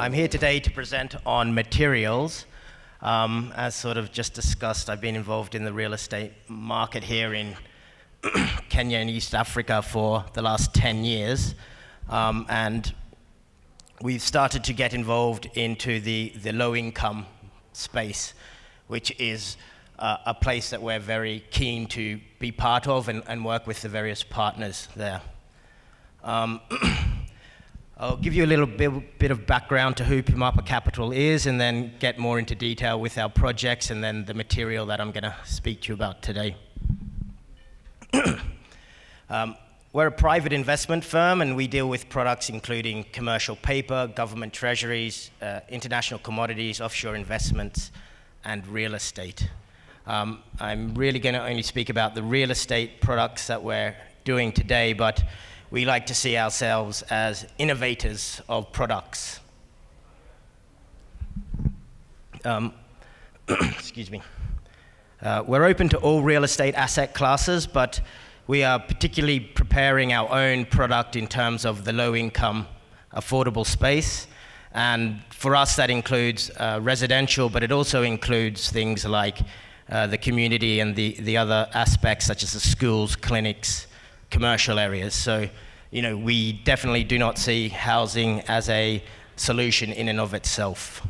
I'm here today to present on materials. As sort of just discussed, I've been involved in the real estate market here in Kenya and East Africa for the last 10 years. And we've started to get involved into the low-income space, which is a place that we're very keen to be part of and work with the various partners there. I'll give you a little bit of background to who Pimapa Capital is, and then get more into detail with our projects and then the material that I'm going to speak to you about today. We're a private investment firm, and we deal with products including commercial paper, government treasuries, international commodities, offshore investments, and real estate. I'm really going to only speak about the real estate products that we're doing today, but we like to see ourselves as innovators of products. Excuse me. We're open to all real estate asset classes, but we are particularly preparing our own product in terms of the low-income, affordable space. And for us, that includes residential, but it also includes things like the community and the other aspects, such as the schools, clinics, commercial areas. So, you know, we definitely do not see housing as a solution in and of itself.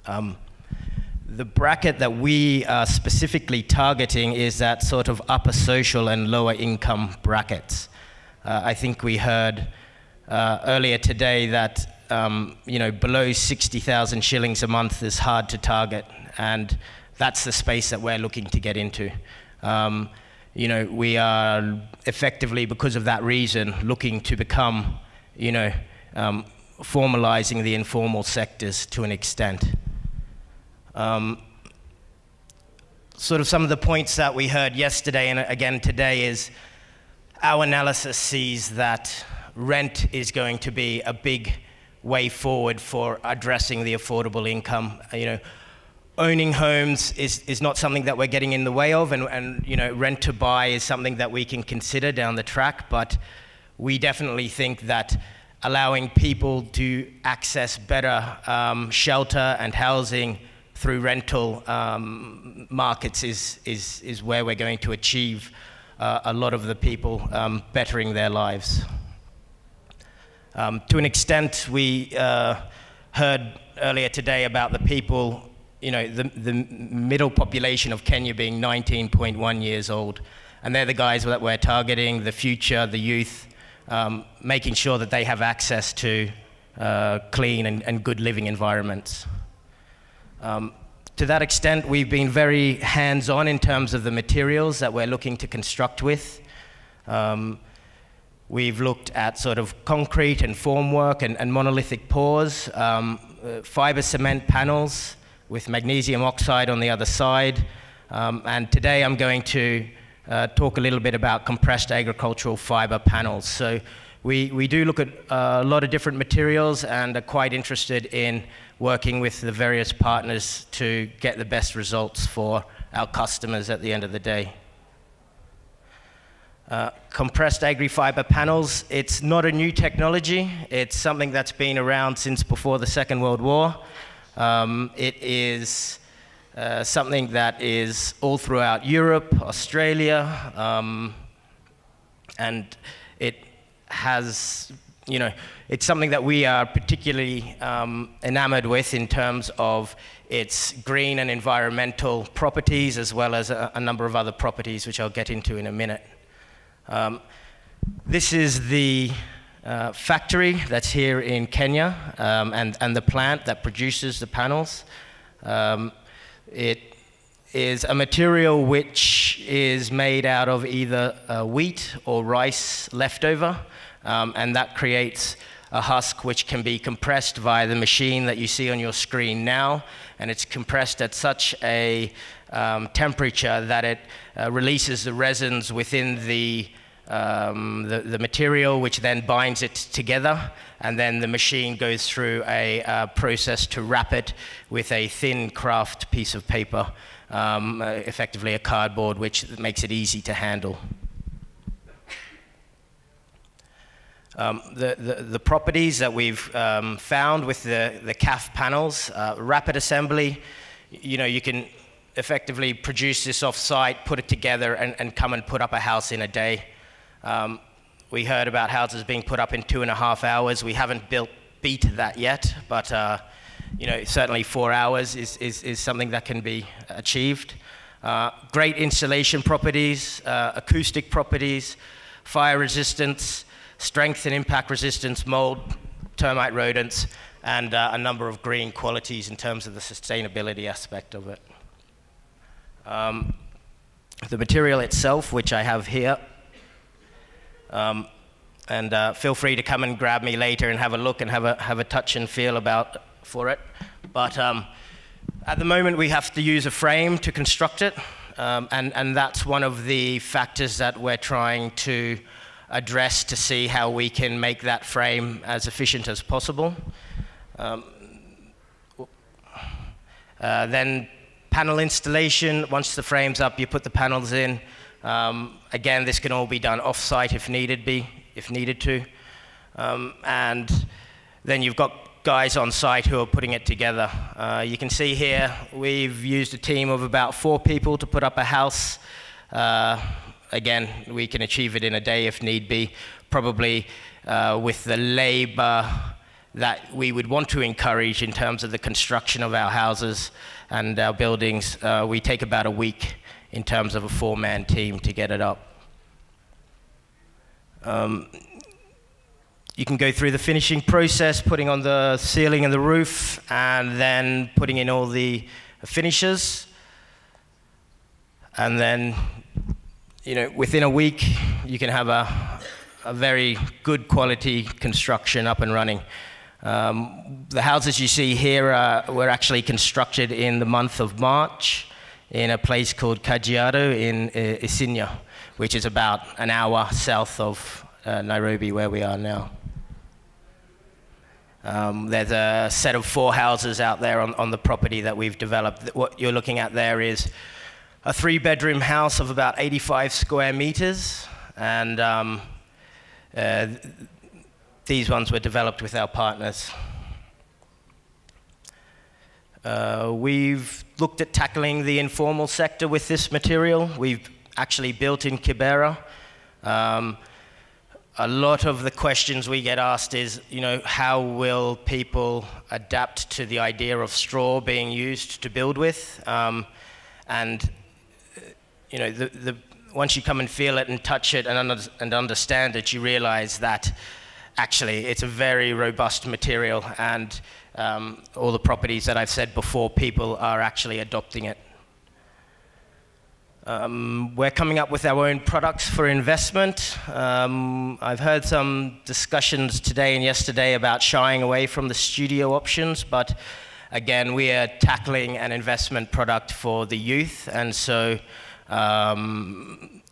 The bracket that we are specifically targeting is that sort of upper social and lower income brackets. I think we heard earlier today that you know, below 60,000 shillings a month is hard to target, and that's the space that we're looking to get into. You know, we are effectively, because of that reason, looking to become, you know, formalizing the informal sectors to an extent. Sort of some of the points that we heard yesterday and again today is our analysis sees that rent is going to be a big way forward for addressing the affordable income. You know, owning homes is not something that we're getting in the way of, and you know, rent to buy is something that we can consider down the track, but we definitely think that allowing people to access better shelter and housing through rental markets is where we're going to achieve a lot of the people bettering their lives. To an extent, we heard earlier today about the people, you know, the middle population of Kenya being 19.1 years old. And they're the guys that we're targeting, the future, the youth, making sure that they have access to clean and good living environments. To that extent, we've been very hands-on in terms of the materials that we're looking to construct with. We've looked at sort of concrete and formwork and monolithic pours, fiber cement panels with magnesium oxide on the other side. And today I'm going to talk a little bit about compressed agricultural fiber panels. So we do look at a lot of different materials and are quite interested in working with the various partners to get the best results for our customers at the end of the day. Compressed agri-fiber panels, it's not a new technology. It's something that's been around since before the Second World War. It is something that is all throughout Europe, Australia, and it has, you know, it's something that we are particularly enamored with in terms of its green and environmental properties, as well as a number of other properties, which I'll get into in a minute. This is the factory that's here in Kenya, and the plant that produces the panels. It is a material which is made out of either wheat or rice leftover, and that creates a husk which can be compressed via the machine that you see on your screen now, and it's compressed at such a temperature that it releases the resins within the material, which then binds it together, and then the machine goes through a process to wrap it with a thin kraft piece of paper, effectively a cardboard, which makes it easy to handle. The properties that we've found with the CAF panels, rapid assembly, you can effectively produce this off-site, put it together, and come and put up a house in a day. We heard about houses being put up in 2.5 hours. We haven't beat that yet, but certainly 4 hours is something that can be achieved. Great insulation properties, acoustic properties, fire resistance, strength and impact resistance, mold, termite rodents, and a number of green qualities in terms of the sustainability aspect of it. The material itself, which I have here, and feel free to come and grab me later and have a look and have a touch and feel for it. But at the moment, we have to use a frame to construct it, and that's one of the factors that we're trying to address to see how we can make that frame as efficient as possible. Then panel installation, once the frame's up, you put the panels in. Again, this can all be done off-site if needed to. And then you've got guys on site who are putting it together. You can see here, we've used a team of about 4 people to put up a house. Again, we can achieve it in a day if need be, probably with the labor that we would want to encourage in terms of the construction of our houses and our buildings. We take about a week in terms of a 4-man team to get it up. You can go through the finishing process, putting on the ceiling and the roof, and then putting in all the finishes. And then, within a week, you can have a very good quality construction up and running. The houses you see here were actually constructed in the month of March in a place called Kajiado in Isinya, which is about an hour south of Nairobi, where we are now. There's a set of 4 houses out there on the property that we've developed. What you're looking at there is a 3-bedroom house of about 85 square meters, and these ones were developed with our partners. We've looked at tackling the informal sector with this material. We've actually built in Kibera. A lot of the questions we get asked is, how will people adapt to the idea of straw being used to build with? Once you come and feel it and touch it and understand it, you realize that actually it's a very robust material, and all the properties that I've said before, people are actually adopting it. We're coming up with our own products for investment. I've heard some discussions today and yesterday about shying away from the studio options, but again, we are tackling an investment product for the youth, and so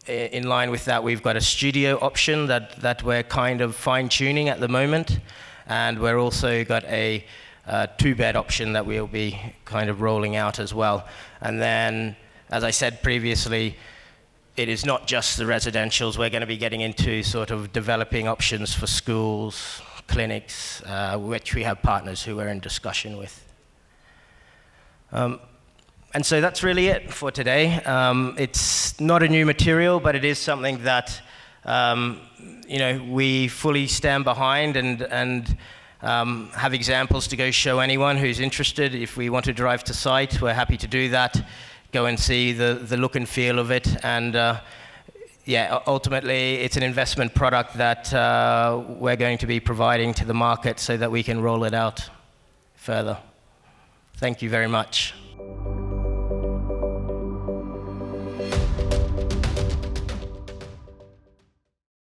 in line with that, we've got a studio option that we're kind of fine-tuning at the moment, and we're also got a 2-bed option that we'll be kind of rolling out as well. And then, as I said previously, it is not just the residentials. We're going to be getting into sort of developing options for schools, clinics, which we have partners who we're in discussion with. And so that's really it for today. It's not a new material, but it is something that we fully stand behind and have examples to go show anyone who's interested. If we want to drive to site, we're happy to do that. Go and see the look and feel of it, and yeah, ultimately it's an investment product that we're going to be providing to the market so that we can roll it out further. Thank you very much.